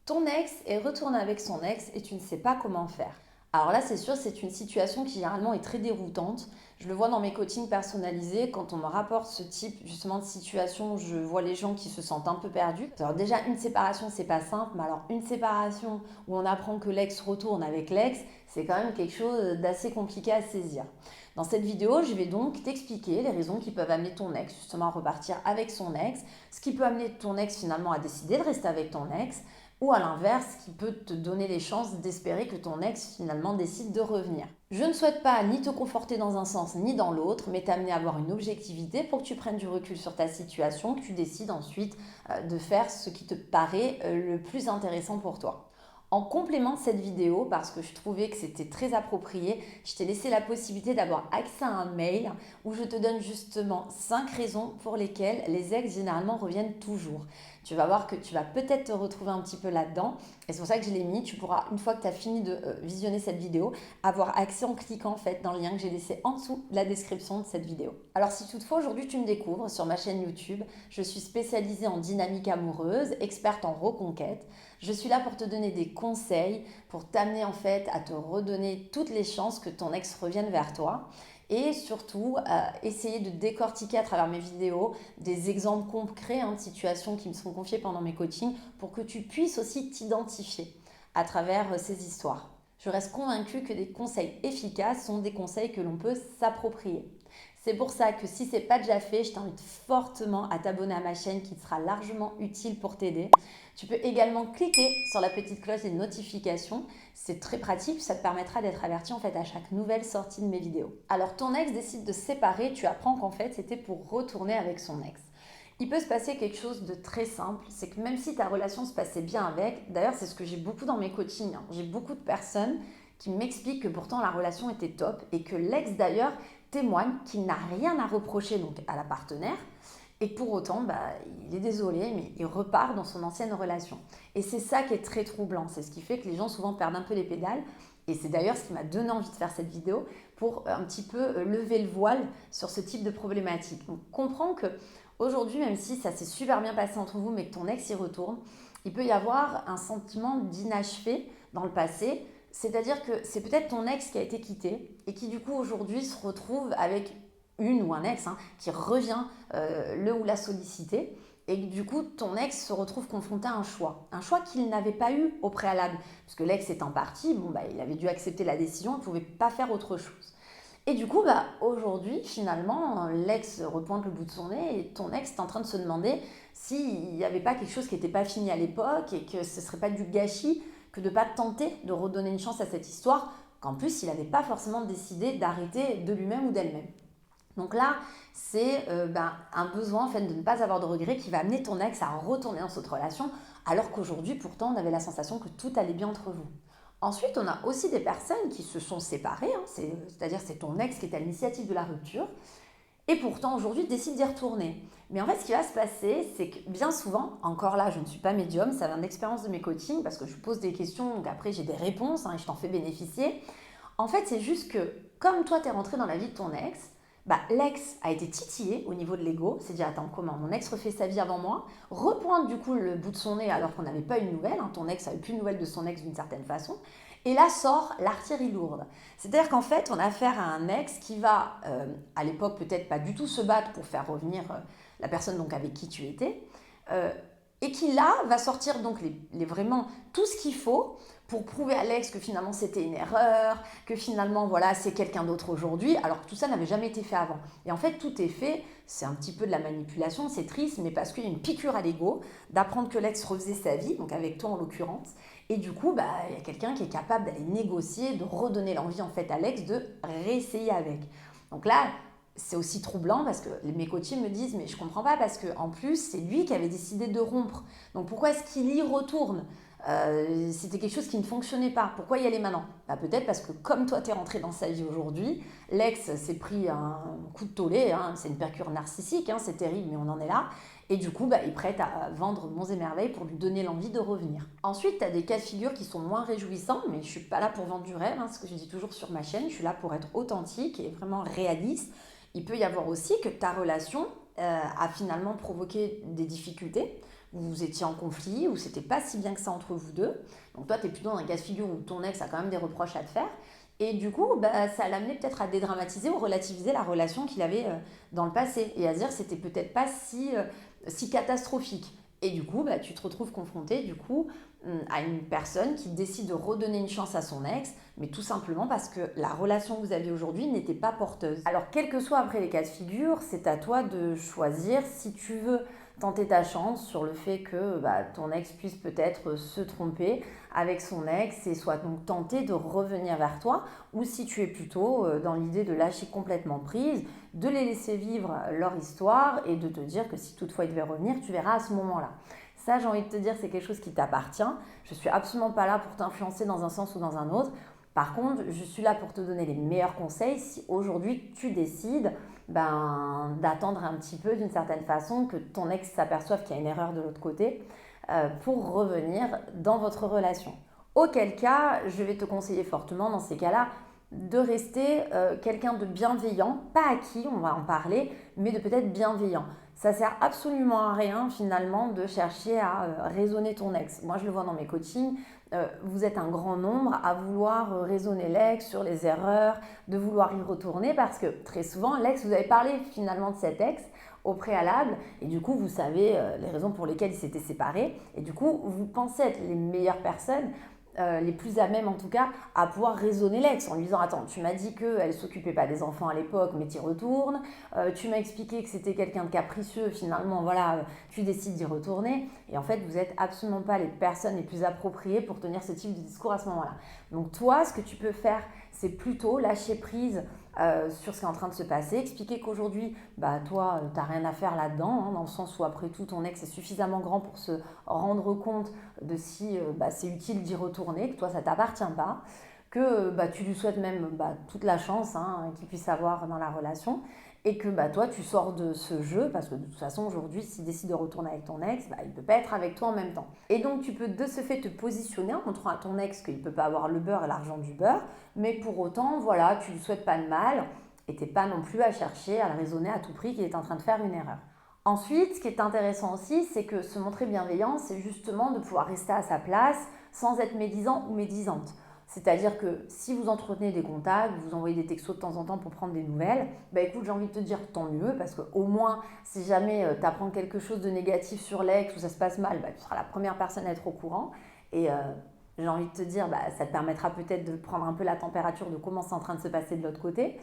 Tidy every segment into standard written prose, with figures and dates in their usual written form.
Ton ex est retourné avec son ex et tu ne sais pas comment faire. Alors là, c'est sûr, c'est une situation qui généralement est très déroutante. Je le vois dans mes coachings personnalisés, quand on me rapporte ce type justement de situation, je vois les gens qui se sentent un peu perdus. Alors déjà, une séparation, c'est pas simple, mais alors une séparation où on apprend que l'ex retourne avec l'ex, c'est quand même quelque chose d'assez compliqué à saisir. Dans cette vidéo, je vais donc t'expliquer les raisons qui peuvent amener ton ex justement à repartir avec son ex, ce qui peut amener ton ex finalement à décider de rester avec ton ex, ou à l'inverse, qui peut te donner les chances d'espérer que ton ex finalement décide de revenir. Je ne souhaite pas ni te conforter dans un sens ni dans l'autre, mais t'amener à avoir une objectivité pour que tu prennes du recul sur ta situation, que tu décides ensuite de faire ce qui te paraît le plus intéressant pour toi. En complément de cette vidéo, parce que je trouvais que c'était très approprié, je t'ai laissé la possibilité d'avoir accès à un mail où je te donne justement 5 raisons pour lesquelles les ex généralement reviennent toujours. Tu vas voir que tu vas peut-être te retrouver un petit peu là-dedans. Et c'est pour ça que je l'ai mis. Tu pourras, une fois que tu as fini de visionner cette vidéo, avoir accès en cliquant en fait dans le lien que j'ai laissé en dessous de la description de cette vidéo. Alors si toutefois aujourd'hui tu me découvres sur ma chaîne YouTube, je suis spécialisée en dynamique amoureuse, experte en reconquête. Je suis là pour te donner des conseils, pour t'amener en fait à te redonner toutes les chances que ton ex revienne vers toi. Et surtout, essayer de décortiquer à travers mes vidéos des exemples concrets de situations qui me sont confiées pendant mes coachings pour que tu puisses aussi t'identifier à travers ces histoires. Je reste convaincue que des conseils efficaces sont des conseils que l'on peut s'approprier. C'est pour ça que si ce n'est pas déjà fait, je t'invite fortement à t'abonner à ma chaîne qui te sera largement utile pour t'aider. Tu peux également cliquer sur la petite cloche des notifications. C'est très pratique, ça te permettra d'être averti en fait à chaque nouvelle sortie de mes vidéos. Alors ton ex décide de se séparer, tu apprends qu'en fait c'était pour retourner avec son ex. Il peut se passer quelque chose de très simple, c'est que même si ta relation se passait bien avec, d'ailleurs c'est ce que j'ai beaucoup dans mes coachings, j'ai beaucoup de personnes qui m'expliquent que pourtant la relation était top et que l'ex d'ailleurs témoigne qu'il n'a rien à reprocher donc à la partenaire et pour autant il est désolé mais il repart dans son ancienne relation. Et c'est ça qui est très troublant, c'est ce qui fait que les gens souvent perdent un peu les pédales et c'est d'ailleurs ce qui m'a donné envie de faire cette vidéo pour un petit peu lever le voile sur ce type de problématique. Donc comprends que aujourd'hui, même si ça s'est super bien passé entre vous, mais que ton ex y retourne, il peut y avoir un sentiment d'inachevé dans le passé. C'est-à-dire que c'est peut-être ton ex qui a été quitté et qui du coup aujourd'hui se retrouve avec une ou un ex qui revient le ou la solliciter. Et du coup, ton ex se retrouve confronté à un choix qu'il n'avait pas eu au préalable. Parce que l'ex étant parti, il avait dû accepter la décision, il ne pouvait pas faire autre chose. Et du coup, aujourd'hui, finalement, l'ex repointe le bout de son nez et ton ex est en train de se demander s'il n'y avait pas quelque chose qui n'était pas fini à l'époque et que ce ne serait pas du gâchis que de ne pas tenter de redonner une chance à cette histoire, qu'en plus, il n'avait pas forcément décidé d'arrêter de lui-même ou d'elle-même. Donc là, c'est un besoin en fait, de ne pas avoir de regrets qui va amener ton ex à retourner dans cette relation, alors qu'aujourd'hui, pourtant, on avait la sensation que tout allait bien entre vous. Ensuite, on a aussi des personnes qui se sont séparées, c'est-à-dire c'est ton ex qui est à l'initiative de la rupture, et pourtant aujourd'hui décide d'y retourner. Mais en fait, ce qui va se passer, c'est que bien souvent, encore là, je ne suis pas médium, ça vient d'expérience de mes coachings, parce que je pose des questions, donc après j'ai des réponses et je t'en fais bénéficier. En fait, c'est juste que comme toi, tu es rentré dans la vie de ton ex, l'ex a été titillé au niveau de l'ego, c'est dit attends comment mon ex refait sa vie avant moi, repointe du coup le bout de son nez alors qu'on n'avait pas eu de nouvelles, ton ex n'avait plus de nouvelles de son ex d'une certaine façon, et là sort l'artillerie lourde. C'est-à-dire qu'en fait on a affaire à un ex qui va à l'époque peut-être pas du tout se battre pour faire revenir la personne donc avec qui tu étais, euh, et qui là va sortir donc vraiment tout ce qu'il faut pour prouver à l'ex que finalement c'était une erreur, que finalement voilà c'est quelqu'un d'autre aujourd'hui, alors que tout ça n'avait jamais été fait avant. Et en fait tout est fait, c'est un petit peu de la manipulation, c'est triste, mais parce qu'il y a une piqûre à l'ego d'apprendre que l'ex refaisait sa vie, donc avec toi en l'occurrence, et du coup il y a quelqu'un qui est capable d'aller négocier, de redonner l'envie en fait à l'ex de réessayer avec. Donc là c'est aussi troublant parce que mes coachés me disent mais je comprends pas parce qu'en plus c'est lui qui avait décidé de rompre. Donc pourquoi est-ce qu'il y retourne? C'était quelque chose qui ne fonctionnait pas. Pourquoi y aller maintenant? Peut-être parce que comme toi tu es rentré dans sa vie aujourd'hui, l'ex s'est pris un coup de tollé, c'est une piqûre narcissique, c'est terrible mais on en est là. Et du coup, il est prêt à vendre monts et merveilles pour lui donner l'envie de revenir. Ensuite, tu as des cas de figure qui sont moins réjouissants, mais je ne suis pas là pour vendre du rêve, ce que je dis toujours sur ma chaîne, je suis là pour être authentique et vraiment réaliste. Il peut y avoir aussi que ta relation a finalement provoqué des difficultés. vous étiez en conflit, ou c'était pas si bien que ça entre vous deux. Donc toi, tu es plutôt dans un cas de figure où ton ex a quand même des reproches à te faire. Et du coup, ça l'amenait peut-être à dédramatiser ou relativiser la relation qu'il avait dans le passé. Et à se dire que c'était peut-être pas si catastrophique. Et du coup, tu te retrouves confronté à une personne qui décide de redonner une chance à son ex, mais tout simplement parce que la relation que vous aviez aujourd'hui n'était pas porteuse. Alors, quel que soit après les cas de figure, c'est à toi de choisir si tu veux tenter ta chance sur le fait que ton ex puisse peut-être se tromper avec son ex et soit donc tenté de revenir vers toi, ou si tu es plutôt dans l'idée de lâcher complètement prise, de les laisser vivre leur histoire et de te dire que si toutefois ils devaient revenir, tu verras à ce moment-là. Ça, j'ai envie de te dire, c'est quelque chose qui t'appartient. Je ne suis absolument pas là pour t'influencer dans un sens ou dans un autre. Par contre, je suis là pour te donner les meilleurs conseils si aujourd'hui tu décides d'attendre un petit peu d'une certaine façon que ton ex s'aperçoive qu'il y a une erreur de l'autre côté pour revenir dans votre relation. Auquel cas, je vais te conseiller fortement dans ces cas-là de rester quelqu'un de bienveillant, pas acquis, on va en parler, mais de peut-être bienveillant. Ça sert absolument à rien finalement de chercher à raisonner ton ex. Moi je le vois dans mes coachings, vous êtes un grand nombre à vouloir raisonner l'ex sur les erreurs, de vouloir y retourner parce que très souvent l'ex, vous avez parlé finalement de cet ex au préalable et du coup vous savez les raisons pour lesquelles il s'était séparé et du coup vous pensez être les meilleures personnes les plus à même en tout cas à pouvoir raisonner l'ex en lui disant attends tu m'as dit qu'elle ne s'occupait pas des enfants à l'époque mais tu y retournes, tu m'as expliqué que c'était quelqu'un de capricieux finalement voilà tu décides d'y retourner et en fait vous n'êtes absolument pas les personnes les plus appropriées pour tenir ce type de discours à ce moment là. Donc toi ce que tu peux faire c'est plutôt lâcher prise sur ce qui est en train de se passer, expliquer qu'aujourd'hui, toi, tu n'as rien à faire là-dedans, dans le sens où après tout, ton ex est suffisamment grand pour se rendre compte de si c'est utile d'y retourner, que toi, ça ne t'appartient pas, que tu lui souhaites même toute la chance qu'il puisse avoir dans la relation, et que toi, tu sors de ce jeu, parce que de toute façon, aujourd'hui, s'il décide de retourner avec ton ex, il ne peut pas être avec toi en même temps. Et donc, tu peux de ce fait te positionner en montrant à ton ex qu'il ne peut pas avoir le beurre et l'argent du beurre, mais pour autant, voilà, tu ne lui souhaites pas de mal, et tu n'es pas non plus à chercher à le raisonner à tout prix qu'il est en train de faire une erreur. Ensuite, ce qui est intéressant aussi, c'est que se montrer bienveillant, c'est justement de pouvoir rester à sa place sans être médisant ou médisante. C'est-à-dire que si vous entretenez des contacts, vous envoyez des textos de temps en temps pour prendre des nouvelles, écoute, j'ai envie de te dire tant mieux, parce qu'au moins, si jamais tu apprends quelque chose de négatif sur l'ex ou ça se passe mal, tu seras la première personne à être au courant. Et j'ai envie de te dire, ça te permettra peut-être de prendre un peu la température de comment c'est en train de se passer de l'autre côté.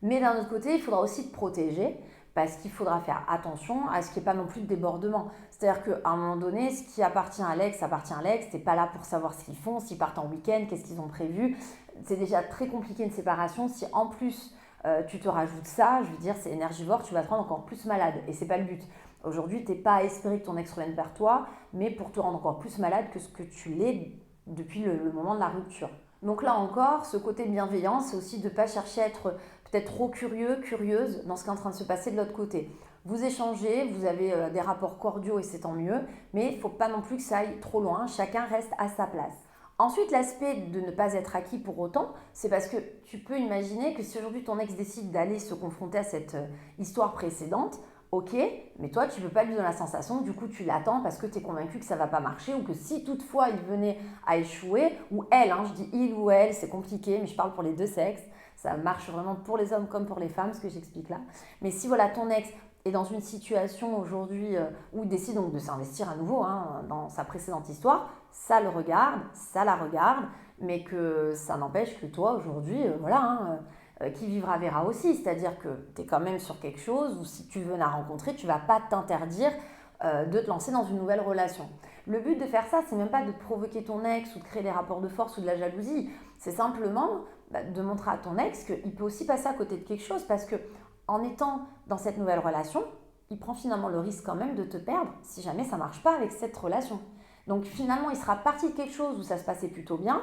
Mais d'un autre côté, il faudra aussi te protéger parce qu'il faudra faire attention à ce qu'il n'y ait pas non plus de débordement. C'est-à-dire qu'à un moment donné, ce qui appartient à l'ex, appartient à l'ex. Tu n'es pas là pour savoir ce qu'ils font, s'ils partent en week-end, qu'est-ce qu'ils ont prévu. C'est déjà très compliqué une séparation. Si en plus tu te rajoutes ça, je veux dire, c'est énergivore, tu vas te rendre encore plus malade. Et ce n'est pas le but. Aujourd'hui, tu n'es pas à espérer que ton ex revienne vers toi, mais pour te rendre encore plus malade que ce que tu l'es depuis le moment de la rupture. Donc là encore, ce côté bienveillant, c'est aussi de ne pas chercher à être peut-être trop curieux, curieuse dans ce qui est en train de se passer de l'autre côté. Vous échangez, vous avez des rapports cordiaux et c'est tant mieux, mais il ne faut pas non plus que ça aille trop loin, chacun reste à sa place. Ensuite, l'aspect de ne pas être acquis pour autant, c'est parce que tu peux imaginer que si aujourd'hui ton ex décide d'aller se confronter à cette histoire précédente, ok, mais toi tu ne peux pas lui donner la sensation, du coup tu l'attends parce que tu es convaincu que ça ne va pas marcher ou que si toutefois il venait à échouer, ou elle, je dis il ou elle, c'est compliqué, mais je parle pour les deux sexes, ça marche vraiment pour les hommes comme pour les femmes, ce que j'explique là. Mais si voilà ton ex est dans une situation aujourd'hui où il décide donc de s'investir à nouveau dans sa précédente histoire, ça le regarde, ça la regarde, mais que ça n'empêche que toi aujourd'hui, qui vivra verra aussi, c'est-à-dire que tu es quand même sur quelque chose où si tu veux la rencontrer, tu ne vas pas t'interdire de te lancer dans une nouvelle relation. Le but de faire ça, c'est même pas de provoquer ton ex ou de créer des rapports de force ou de la jalousie, c'est simplement de montrer à ton ex qu'il peut aussi passer à côté de quelque chose parce que en étant dans cette nouvelle relation, il prend finalement le risque quand même de te perdre si jamais ça ne marche pas avec cette relation. Donc finalement, il sera parti de quelque chose où ça se passait plutôt bien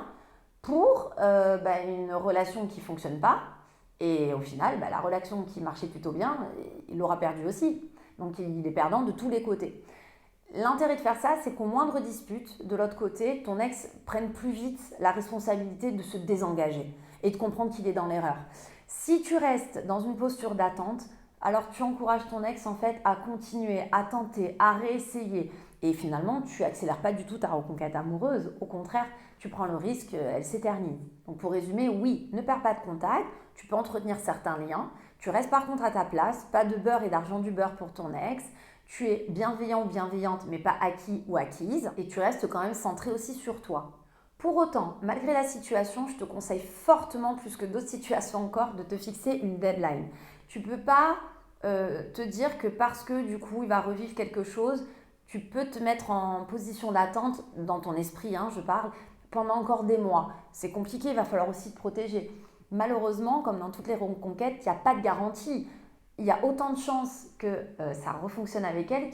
pour une relation qui ne fonctionne pas. Et au final, la relation qui marchait plutôt bien, il l'aura perdu aussi. Donc il est perdant de tous les côtés. L'intérêt de faire ça, c'est qu'au moindre dispute, de l'autre côté, ton ex prenne plus vite la responsabilité de se désengager et de comprendre qu'il est dans l'erreur. Si tu restes dans une posture d'attente, alors tu encourages ton ex en fait à continuer, à tenter, à réessayer. Et finalement, tu accélères pas du tout ta reconquête amoureuse. Au contraire, tu prends le risque qu'elle s'éternise. Donc pour résumer, oui, ne perds pas de contact. Tu peux entretenir certains liens. Tu restes par contre à ta place. Pas de beurre et d'argent du beurre pour ton ex. Tu es bienveillant ou bienveillante, mais pas acquis ou acquise. Et tu restes quand même centré aussi sur toi. Pour autant, malgré la situation, je te conseille fortement, plus que d'autres situations encore, de te fixer une deadline. Tu ne peux pas te dire que parce que du coup il va revivre quelque chose, tu peux te mettre en position d'attente dans ton esprit, je parle, pendant encore des mois. C'est compliqué, il va falloir aussi te protéger. Malheureusement, comme dans toutes les reconquêtes, il n'y a pas de garantie. Il y a autant de chances que ça refonctionne avec elle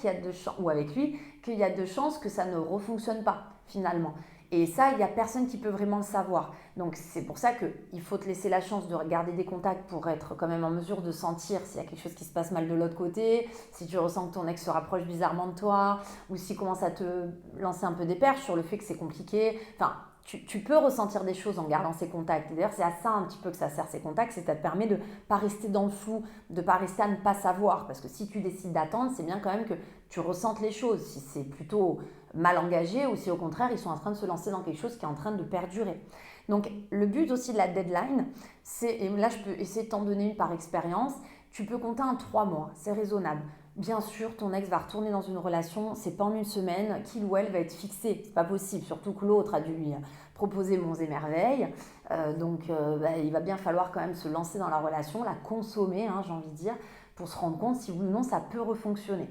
ou avec lui, qu'il y a de chances que ça ne refonctionne pas finalement. Et ça, il n'y a personne qui peut vraiment le savoir. Donc c'est pour ça qu'il faut te laisser la chance de regarder des contacts pour être quand même en mesure de sentir s'il y a quelque chose qui se passe mal de l'autre côté, si tu ressens que ton ex se rapproche bizarrement de toi, ou s'il commence à te lancer un peu des perches sur le fait que c'est compliqué. Enfin, tu peux ressentir des choses en gardant ces contacts. Et d'ailleurs, c'est à ça un petit peu que ça sert ces contacts, c'est que ça te permet de ne pas rester dans le flou, de ne pas rester à ne pas savoir. Parce que si tu décides d'attendre, c'est bien quand même que tu ressentes les choses. Si c'est plutôt mal engagé ou si au contraire, ils sont en train de se lancer dans quelque chose qui est en train de perdurer. Donc, le but aussi de la deadline, et là, je peux essayer de t'en donner une par expérience, tu peux compter un 3 mois, c'est raisonnable. Bien sûr, ton ex va retourner dans une relation, c'est pas en une semaine qu'il ou elle va être fixé, c'est pas possible, surtout que l'autre a dû lui proposer monts et merveilles. Il va bien falloir quand même se lancer dans la relation, la consommer, j'ai envie de dire, pour se rendre compte si oui ou non ça peut refonctionner.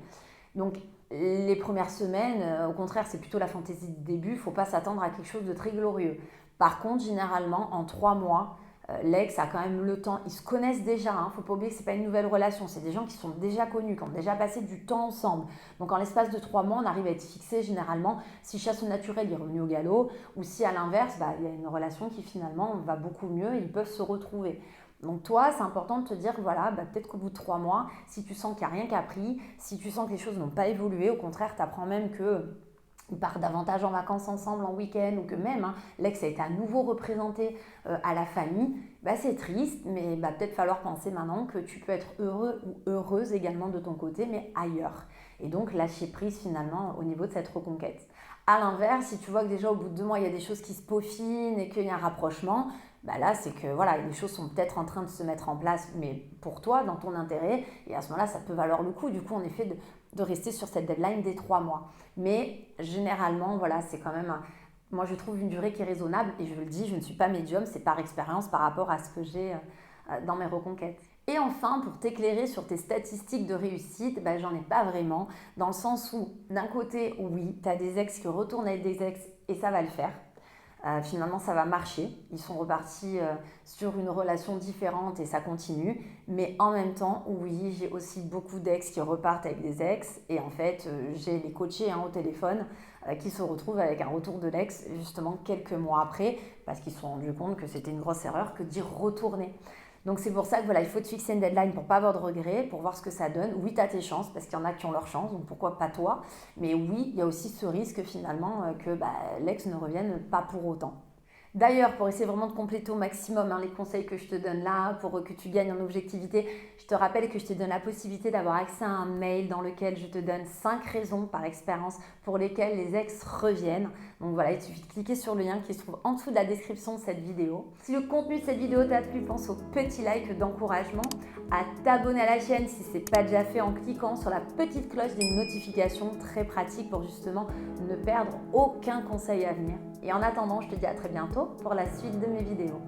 Donc, les premières semaines, au contraire, c'est plutôt la fantaisie de début, il ne faut pas s'attendre à quelque chose de très glorieux. Par contre, généralement, en 3 mois, l'ex a quand même le temps, ils se connaissent déjà, il ne faut pas oublier que ce n'est pas une nouvelle relation, c'est des gens qui sont déjà connus, qui ont déjà passé du temps ensemble. Donc en l'espace de 3 mois, on arrive à être fixé généralement si chasse au naturel est revenu au galop, ou si à l'inverse, il y a une relation qui finalement va beaucoup mieux et ils peuvent se retrouver. Donc toi, c'est important de te dire, voilà, peut-être qu'au bout de 3 mois, si tu sens qu'il n'y a rien qui a pris, si tu sens que les choses n'ont pas évolué, au contraire, tu apprends même qu'ils partent davantage en vacances ensemble, en week-end, ou que même l'ex a été à nouveau représenté à la famille, c'est triste, mais peut-être falloir penser maintenant que tu peux être heureux ou heureuse également de ton côté, mais ailleurs. Et donc lâcher prise finalement au niveau de cette reconquête. À l'inverse, si tu vois que déjà au bout de 2 mois, il y a des choses qui se peaufinent et qu'il y a un rapprochement, là, c'est que les choses sont peut-être en train de se mettre en place, mais pour toi, dans ton intérêt, et à ce moment-là, ça peut valoir le coup, du coup, en effet, de rester sur cette deadline des 3 mois. Mais généralement, c'est quand même, moi, je trouve une durée qui est raisonnable, et je le dis, je ne suis pas médium, c'est par expérience par rapport à ce que j'ai dans mes reconquêtes. Et enfin, pour t'éclairer sur tes statistiques de réussite, j'en ai pas vraiment, dans le sens où, d'un côté, oui, tu as des ex qui retournent avec des ex, et ça va le faire. Finalement, ça va marcher. Ils sont repartis sur une relation différente et ça continue. Mais en même temps, oui, j'ai aussi beaucoup d'ex qui repartent avec des ex. Et en fait, j'ai les coachés au téléphone qui se retrouvent avec un retour de l'ex justement quelques mois après parce qu'ils se sont rendus compte que c'était une grosse erreur que d'y retourner. Donc c'est pour ça que il faut te fixer une deadline pour pas avoir de regrets, pour voir ce que ça donne. Oui, tu as tes chances, parce qu'il y en a qui ont leur chance, donc pourquoi pas toi. Mais oui, il y a aussi ce risque finalement que l'ex ne revienne pas pour autant. D'ailleurs, pour essayer vraiment de compléter au maximum les conseils que je te donne là, pour que tu gagnes en objectivité, je te rappelle que je te donne la possibilité d'avoir accès à un mail dans lequel je te donne 5 raisons par expérience pour lesquelles les ex reviennent. Donc voilà, il suffit de cliquer sur le lien qui se trouve en dessous de la description de cette vidéo. Si le contenu de cette vidéo t'a plu, pense au petit like d'encouragement, à t'abonner à la chaîne si ce n'est pas déjà fait en cliquant sur la petite cloche des notifications, très pratique pour justement ne perdre aucun conseil à venir. Et en attendant, je te dis à très bientôt pour la suite de mes vidéos.